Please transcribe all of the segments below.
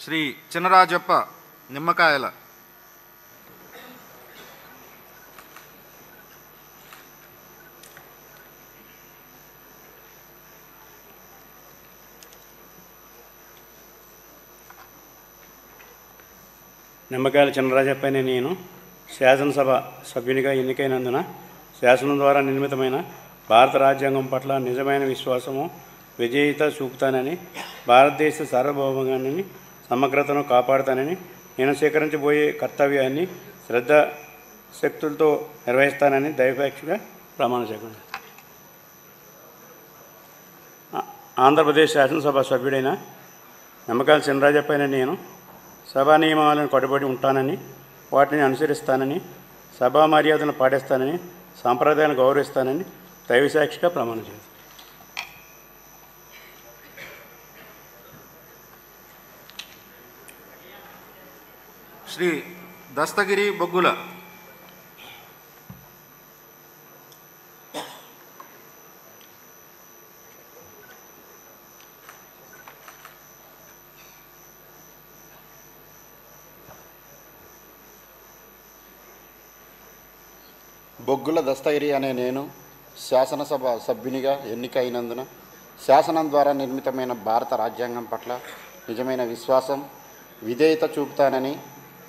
శ్రీ చినరాజప్ప నిమ్మకాయల నిమ్మకాయల చినరాజప్ప అనే నేను శాసనసభ సభ్యునిగా ఎన్నికైనందున శాసనం ద్వారా నిర్మితమైన భారత రాజ్యాంగం పట్ల నిజమైన విశ్వాసము విజేయత చూపుతానని, భారతదేశ సార్వభౌమాన్ని సమగ్రతను కాపాడుతానని, నేను స్వీకరించబోయే కర్తవ్యాన్ని శ్రద్ధాశక్తులతో నిర్వహిస్తానని దైవసాక్షిగా ప్రమాణ చేకూరుతాను. ఆంధ్రప్రదేశ్ శాసనసభ సభ్యుడైన నిమ్మకాయల చినరాజప్ప అనే నేను సభా నియమాలను కట్టుబడి ఉంటానని, వాటిని అనుసరిస్తానని, సభా మర్యాదలను పాటిస్తానని, సాంప్రదాయాలను గౌరవిస్తానని దైవసాక్షిగా ప్రమాణం చేస్తాను. శ్రీ దస్తగిరి బొగ్గుల బొగ్గుల దస్తగిరి అనే నేను శాసనసభ సభ్యునిగా ఎన్నికైనందున శాసనం ద్వారా నిర్మితమైన భారత రాజ్యాంగం పట్ల నిజమైన విశ్వాసం విధేయత చూపుతానని,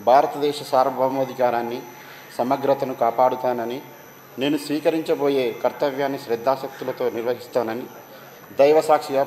భారతదేశ సార్వభౌమాధికారాన్ని సమగ్రతను కాపాడుతానని, నేను స్వీకరించబోయే కర్తవ్యాన్ని శ్రద్ధాశక్తులతో నిర్వహిస్తానని దైవసాక్షిగా